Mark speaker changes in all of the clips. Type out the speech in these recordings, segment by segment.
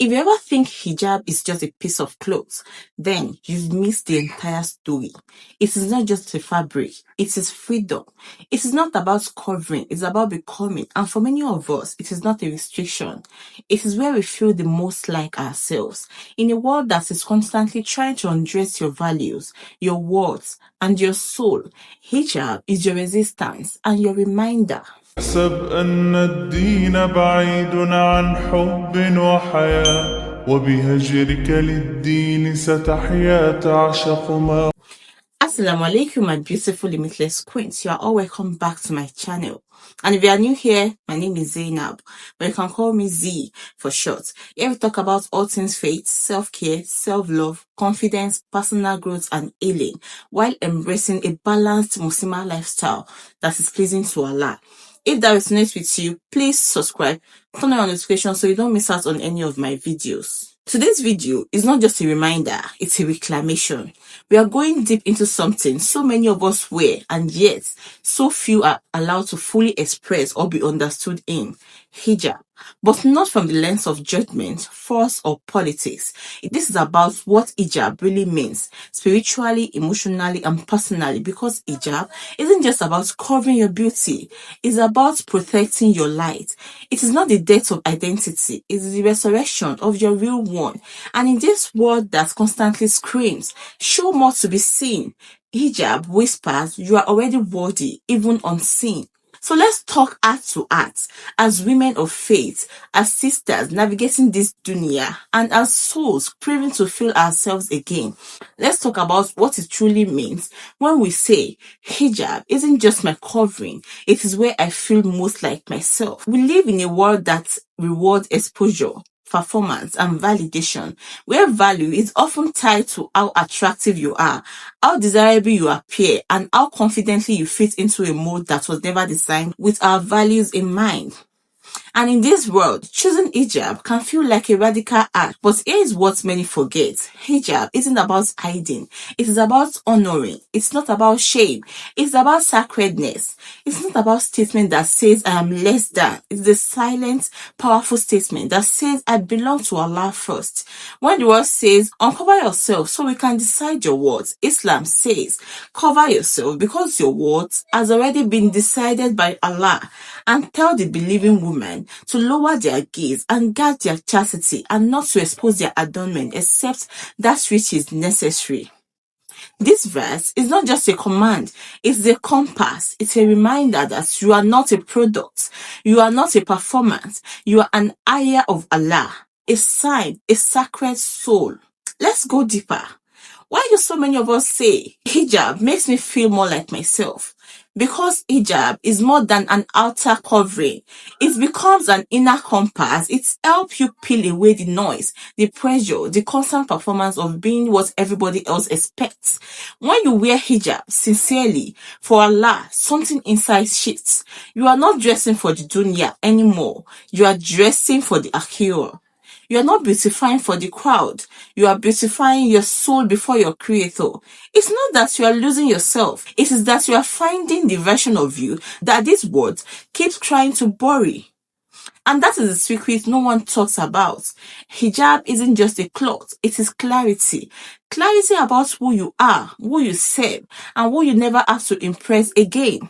Speaker 1: If you ever think hijab is just a piece of clothes, then you've missed the entire story. It is not just a fabric, it is freedom. It is not about covering, it's about becoming. And for many of us, it is not a restriction. It is where we feel the most like ourselves. In a world that is constantly trying to undress your values, your words, and your soul, hijab is your resistance and your reminder.
Speaker 2: احسب أن الدين بعيد عن حب وحياة وبهجرك للدين ستحيا تعشق ما.
Speaker 1: Aasalam Alaykum, my beautiful Limitless queens. You are all welcome back to my channel. And if you are new here, my name is Zainab, but you can call me Z for short. Here we talk about all things faith, self-care, self-love, confidence, personal growth, and healing, while embracing a balanced Muslimah lifestyle that is pleasing to Allah. If that resonates with you, please subscribe, turn on your notifications so you don't miss out on any of my videos. Today's video is not just a reminder, it's a reclamation. We are going deep into something so many of us wear and yet so few are allowed to fully express or be understood in hijab. But not from the lens of judgment, force, or politics. This is about what hijab really means, spiritually, emotionally, and personally, because hijab isn't just about covering your beauty, it's about protecting your light. It is not the death of identity, it's the resurrection of your real one. And in this world that constantly screams, show more to be seen, hijab whispers, you are already worthy, even unseen. So let's talk heart to heart as women of faith, as sisters navigating this dunya, and as souls craving to feel ourselves again. Let's talk about what it truly means when we say hijab isn't just my covering, it is where I feel most like myself. We live in a world that rewards exposure, performance, and validation, where value is often tied to how attractive you are, how desirable you appear, and how confidently you fit into a mold that was never designed with our values in mind. And in this world, choosing hijab can feel like a radical act. But here is what many forget. Hijab isn't about hiding. It is about honoring. It's not about shame. It's about sacredness. It's not about statement that says I am less than. It's the silent, powerful statement that says I belong to Allah first. When the word says uncover yourself so we can decide your words, Islam says cover yourself because your words has already been decided by Allah, and tell the believing woman to lower their gaze and guard their chastity and not to expose their adornment except that which is necessary. This verse is not just a command, it's a compass. It's a reminder that you are not a product, you are not a performance, you are an ayah of Allah, a sign, a sacred soul. Let's go deeper. Why do so many of us say hijab makes me feel more like myself? Because hijab is more than an outer covering. It becomes an inner compass. It helps you peel away the noise, the pressure, the constant performance of being what everybody else expects. When you wear hijab sincerely for Allah, something inside shifts. You are not dressing for the dunya anymore. You are dressing for the akhirah. You are not beautifying for the crowd. You are beautifying your soul before your creator. It's not that you are losing yourself. It is that you are finding the version of you that this world keeps trying to bury. And that is the secret no one talks about. Hijab isn't just a cloth. It is clarity. Clarity about who you are, who you serve, and who you never have to impress again.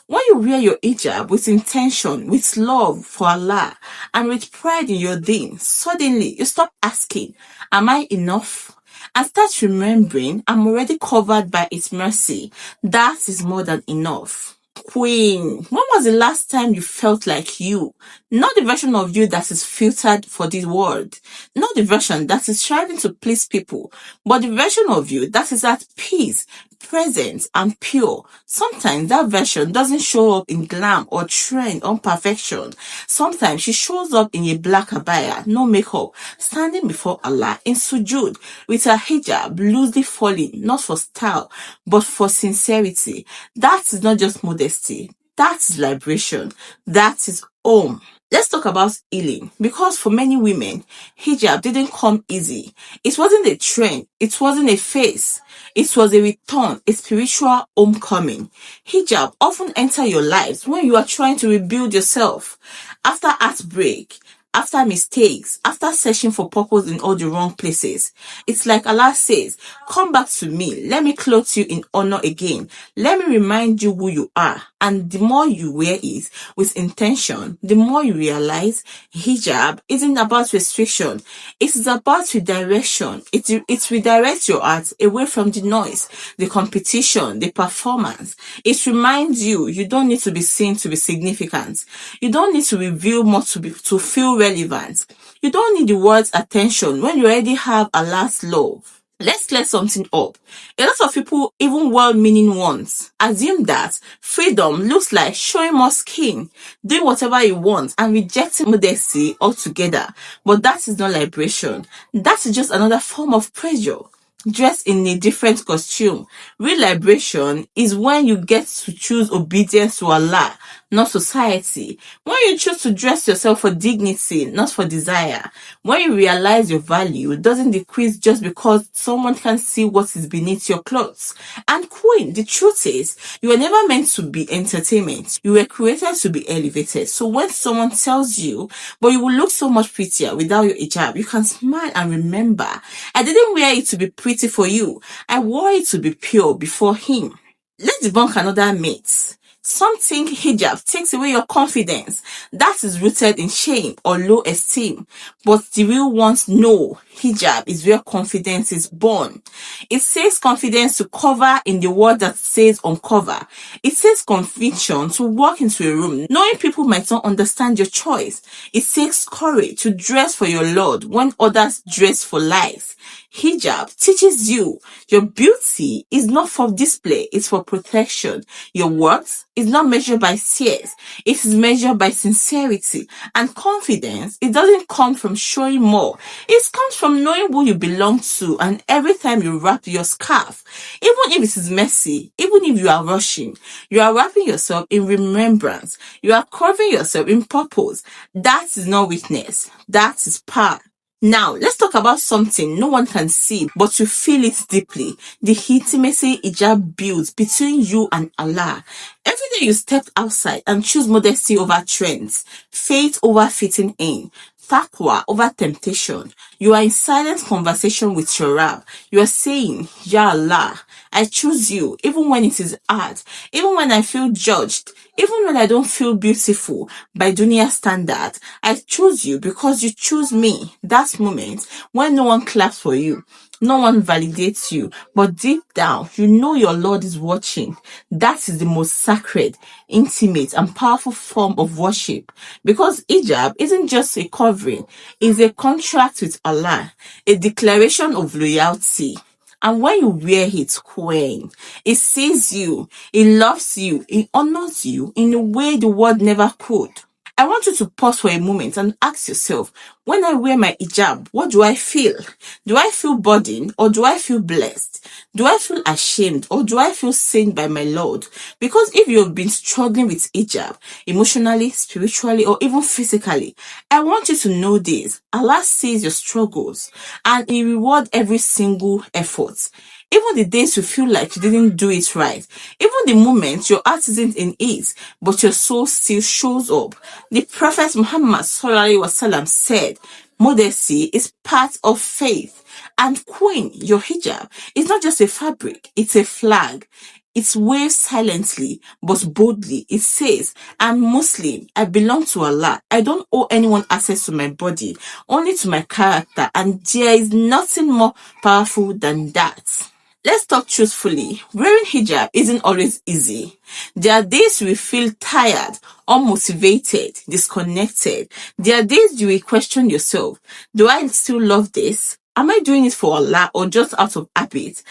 Speaker 1: When you wear your hijab with intention, with love for Allah, and with pride in your deen, suddenly you stop asking, am I enough? And start remembering, I'm already covered by its mercy. That is more than enough. Queen, when was the last time you felt like you? Not the version of you that is filtered for this world. Not the version that is striving to please people, but the version of you that is at peace, present, and pure. Sometimes that version doesn't show up in glam or trend or perfection. Sometimes she shows up in a black abaya, no makeup, standing before Allah in sujood with her hijab loosely falling, not for style, but for sincerity. That is not just modesty. That is liberation. That is home. Let's talk about healing, because for many women, hijab didn't come easy. It wasn't a trend. It wasn't a phase. It was a return, a spiritual homecoming. Hijab often enters your lives when you are trying to rebuild yourself. After heartbreak, after mistakes, after searching for purpose in all the wrong places. It's like Allah says, come back to me. Let me clothe you in honor again. Let me remind you who you are. And the more you wear it with intention, the more you realize hijab isn't about restriction. It is about redirection. It redirects your heart away from the noise, the competition, the performance. It reminds you don't need to be seen to be significant. You don't need to reveal more to feel relevant. You don't need the world's attention when you already have Allah's love. Let's clear something up. A lot of people, even well-meaning ones, assume that freedom looks like showing more skin, doing whatever you want, and rejecting modesty altogether. But that is not liberation. That is just another form of pressure, dressed in a different costume. Real liberation is when you get to choose obedience to Allah, not society. When you choose to dress yourself for dignity, not for desire. When you realize your value doesn't decrease just because someone can see what is beneath your clothes. And queen, the truth is, you were never meant to be entertainment. You were created to be elevated. So when someone tells you, but you will look so much prettier without your hijab, you can smile and remember, I didn't wear it to be pretty for you. I wore it to be pure before him. Let's debunk another myth. Some think hijab takes away your confidence. That is rooted in shame or low esteem. But the real ones know hijab is where confidence is born. It says confidence to cover in the word that says uncover. It says conviction to walk into a room knowing people might not understand your choice. It takes courage to dress for your Lord when others dress for lies. Hijab teaches you your beauty is not for display, it's for protection. Your worth is not measured by tears, it is measured by sincerity. And confidence, it doesn't come from showing more, it comes from knowing who you belong to. And every time you wrap your scarf, even if it is messy, even if you are rushing, you are wrapping yourself in remembrance, you are covering yourself in purpose. That is not weakness, that is power. Now, let's talk about something no one can see, but you feel it deeply. The intimacy hijab builds between you and Allah. Every day you step outside and choose modesty over trends, faith over fitting in, taqwa over temptation. You are in silent conversation with your Rab. You are saying, Ya Allah, I choose you, even when it is hard, even when I feel judged, even when I don't feel beautiful by dunya standard. I choose you because you choose me. That moment when no one claps for you, no one validates you, but deep down, you know your Lord is watching. That is the most sacred, intimate, and powerful form of worship. Because hijab isn't just a covering, it's a contract with Allah, a declaration of loyalty. And when you wear it, queen, it sees you, it loves you, it honors you in a way the world never could. I want you to pause for a moment and ask yourself, when I wear my hijab, what do I feel? Do I feel burdened or do I feel blessed? Do I feel ashamed or do I feel seen by my Lord? Because if you have been struggling with hijab, emotionally, spiritually, or even physically, I want you to know this. Allah sees your struggles and He rewards every single effort. Even the days you feel like you didn't do it right, even the moments your heart isn't in it, but your soul still shows up. The Prophet Muhammad ﷺ said, modesty is part of faith. And queen, your hijab is not just a fabric, it's a flag. It waves silently but boldly. It says, I'm Muslim. I belong to Allah. I don't owe anyone access to my body, only to my character. And there is nothing more powerful than that. Let's talk truthfully. Wearing hijab isn't always easy. There are days you will feel tired, unmotivated, disconnected. There are days you will question yourself. Do I still love this? Am I doing it for Allah or just out of habit?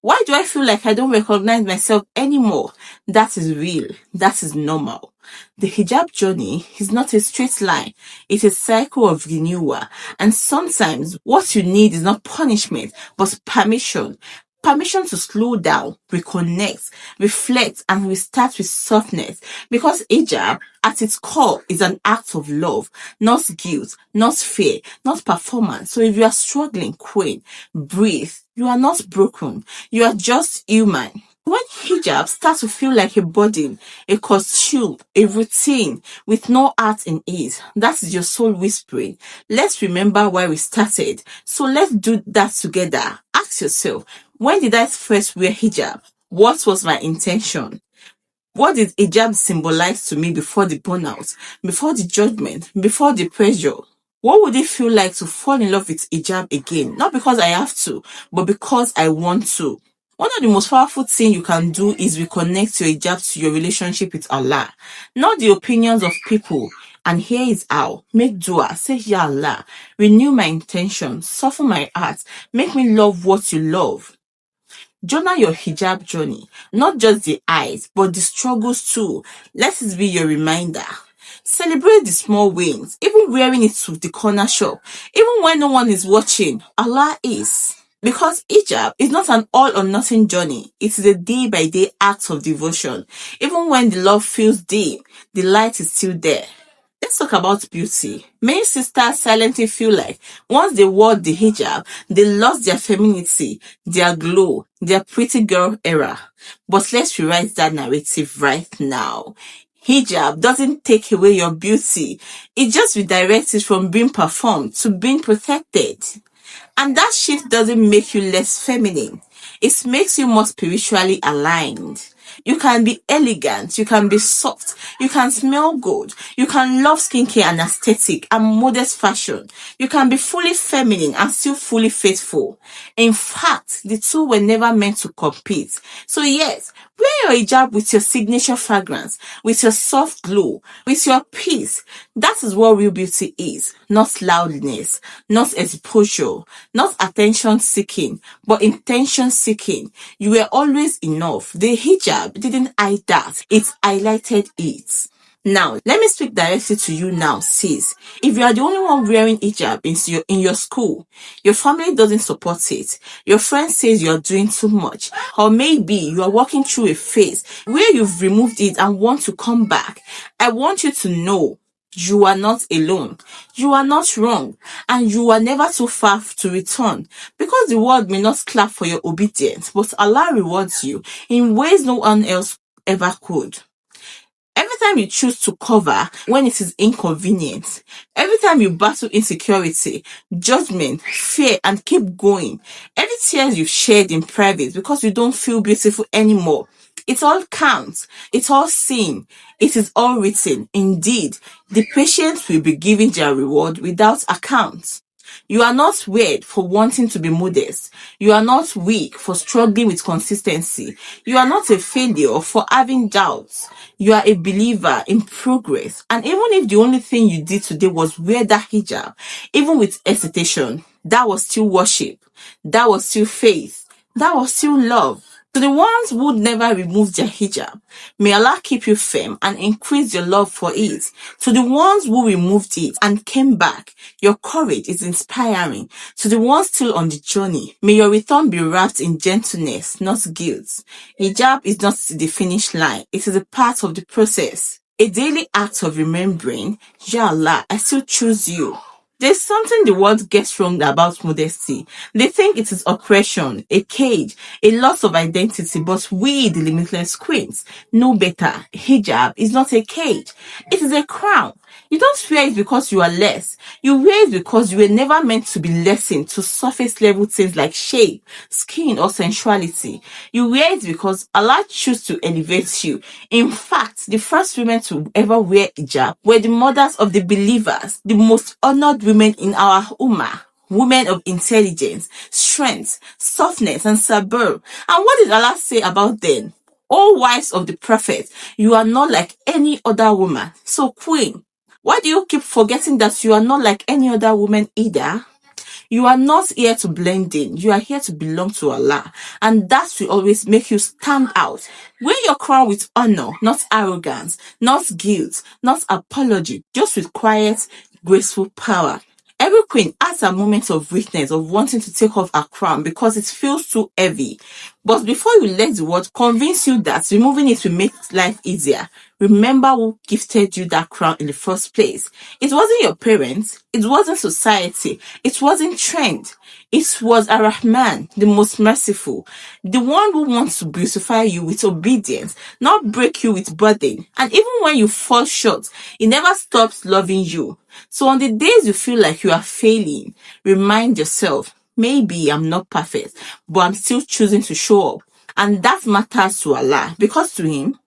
Speaker 1: Why do I feel like I don't recognize myself anymore? That is real. That is normal. The hijab journey is not a straight line. It's a cycle of renewal. And sometimes what you need is not punishment, but permission. Permission to slow down, reconnect, reflect, and restart with softness. Because hijab, at its core, is an act of love, not guilt, not fear, not performance. So if you are struggling, queen, breathe. You are not broken. You are just human. When hijab starts to feel like a burden, a costume, a routine with no heart in it. That is your soul whispering. Let's remember why we started. So let's do that together. Ask yourself, when did I first wear hijab? What was my intention? What did hijab symbolize to me before the burnout, before the judgment, before the pressure? What would it feel like to fall in love with hijab again? Not because I have to, but because I want to. One of the most powerful things you can do is reconnect your hijab to your relationship with Allah, not the opinions of people. And here is how. Make dua, say Ya Allah, renew my intention, soften my heart, make me love what you love. Journal your hijab journey, not just the eyes, but the struggles too. Let it be your reminder. Celebrate the small wins, even wearing it to the corner shop, even when no one is watching. Allah is. Because hijab is not an all or nothing journey. It is a day by day act of devotion. Even when the love feels dim, the light is still there. Let's talk about beauty. Many sisters silently feel like once they wore the hijab, they lost their femininity, their glow, their pretty girl era. But let's rewrite that narrative right now. Hijab doesn't take away your beauty. It just redirects it from being performed to being protected. And that shift doesn't make you less feminine. It makes you more spiritually aligned. You can be elegant, you can be soft, you can smell good, you can love skincare and aesthetic and modest fashion. You can be fully feminine and still fully faithful. In fact, the two were never meant to compete. So yes, wear your hijab with your signature fragrance, with your soft glow, with your peace. That is what real beauty is. Not loudness, not exposure, not attention seeking, but intention seeking. You were always enough. The hijab didn't hide that. It highlighted it. Now, let me speak directly to you now, sis. If you are the only one wearing hijab in your school, your family doesn't support it, your friend says you are doing too much, or maybe you are walking through a phase where you've removed it and want to come back, I want you to know you are not alone. You are not wrong. And you are never too far to return. Because the world may not clap for your obedience, but Allah rewards you in ways no one else ever could. Every time you choose to cover when it is inconvenient, every time you battle insecurity, judgment, fear, and keep going, every tears you've shared in private because you don't feel beautiful anymore, it all counts. It's all seen. It is all written. Indeed, the patient will be given their reward without account. You are not weird for wanting to be modest. You are not weak for struggling with consistency. You are not a failure for having doubts. You are a believer in progress. And even if the only thing you did today was wear that hijab, even with hesitation, that was still worship. That was still faith. That was still love. To the ones who never removed their hijab, may Allah keep you firm and increase your love for it. To the ones who removed it and came back, your courage is inspiring. To the ones still on the journey, may your return be wrapped in gentleness, not guilt. Hijab is not the finish line. It is a part of the process. A daily act of remembering, Ya Allah, I still choose you. There's something the world gets wrong about modesty. They think it is oppression, a cage, a loss of identity, but we, the limitless queens, know better. Hijab is not a cage. It is a crown. You don't wear it because you are less. You wear it because you were never meant to be lessened to surface level things like shape, skin, or sensuality. You wear it because Allah chose to elevate you. In fact, the first women to ever wear hijab were the mothers of the believers, the most honored women in our ummah. Women of intelligence, strength, softness, and sabr. And what did Allah say about them? O wives of the Prophet, you are not like any other woman. So, queen, why do you keep forgetting that you are not like any other woman either? You are not here to blend in. You are here to belong to Allah. And that will always make you stand out. Wear your crown with honor, not arrogance, not guilt, not apology, just with quiet, graceful power. Every queen has a moment of weakness, of wanting to take off her crown because it feels too heavy. But before you let the world convince you that removing it will make life easier, Remember who gifted you that crown in the first place. It wasn't your parents. It wasn't society. It wasn't trend. It was Ar-Rahman, the most merciful, the one who wants to beautify you with obedience, not break you with burden. And even when you fall short, he never stops loving you. So on the days you feel like you are failing, remind yourself, maybe I'm not perfect, but I'm still choosing to show up. And that matters to Allah, because to him,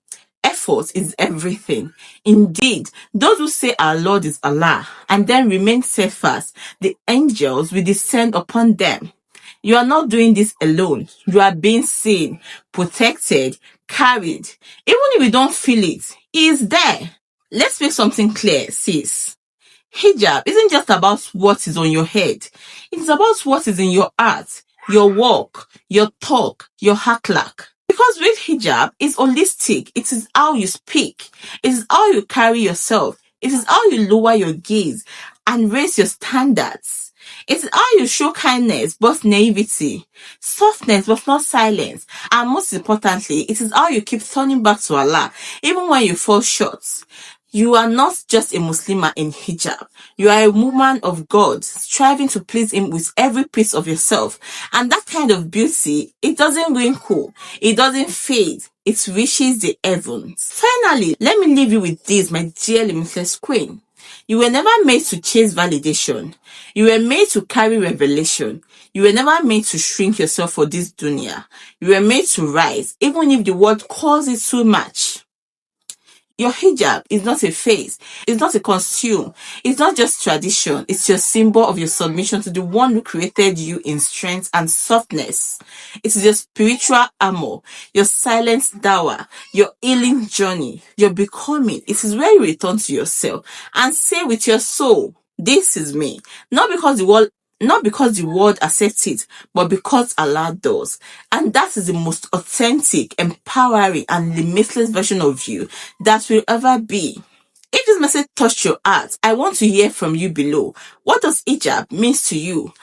Speaker 1: effort is everything. Indeed, those who say our Lord is Allah and then remain steadfast, the angels will descend upon them. You are not doing this alone. You are being seen, protected, carried. Even if you don't feel it, he is there. Let's make something clear, sis. Hijab isn't just about what is on your head. It's about what is in your heart, your walk, your talk, your akhlaq. Because with hijab, it's holistic. It is how you speak. It is how you carry yourself. It is how you lower your gaze and raise your standards. It is how you show kindness but naivety, softness but not silence. And most importantly, it is how you keep turning back to Allah even when you fall short. You are not just a Muslimah in hijab. You are a woman of God, striving to please him with every piece of yourself. And that kind of beauty, it doesn't wrinkle, it doesn't fade, it reaches the heavens. Finally, let me leave you with this, my dear Limitless Queen. You were never made to chase validation. You were made to carry revelation. You were never made to shrink yourself for this dunya. You were made to rise, even if the world calls it too much. Your hijab is not a phase, it's not a costume, it's not just tradition, it's your symbol of your submission to the one who created you in strength and softness. It is your spiritual armor, your silent dawah, your healing journey, your becoming. It is where you return to yourself and say with your soul, this is me. Not because the world accepts it, but because Allah does. And that is the most authentic, empowering, and limitless version of you that will ever be. If this message touched your heart, I want to hear from you below. What does hijab mean to you?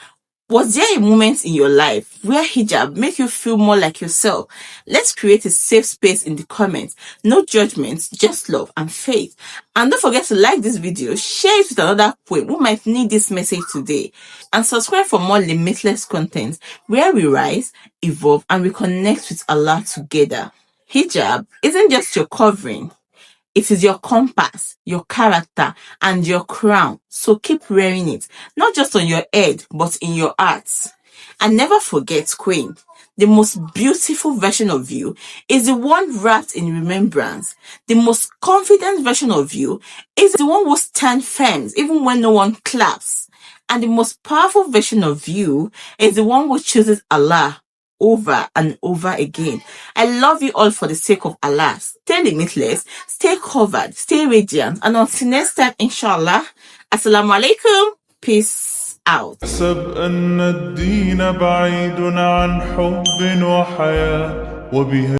Speaker 1: Was there a moment in your life where hijab make you feel more like yourself? Let's create a safe space in the comments. No judgments, just love and faith. And don't forget to like this video, share it with another queen who might need this message today. And subscribe for more limitless content where we rise, evolve, and we connect with Allah together. Hijab isn't just your covering. It is your compass, your character, and your crown. So keep wearing it, not just on your head, but in your heart. And never forget, Queen, the most beautiful version of you is the one wrapped in remembrance. The most confident version of you is the one who stands firm even when no one claps. And the most powerful version of you is the one who chooses Allah over and over again. I love you all for the sake of Allah. Stay limitless, stay covered, stay radiant, and until next time, inshallah. Aasalam Alaykum. Peace out.
Speaker 2: أحسب أن الدين بعيد عن حب وحياة وبها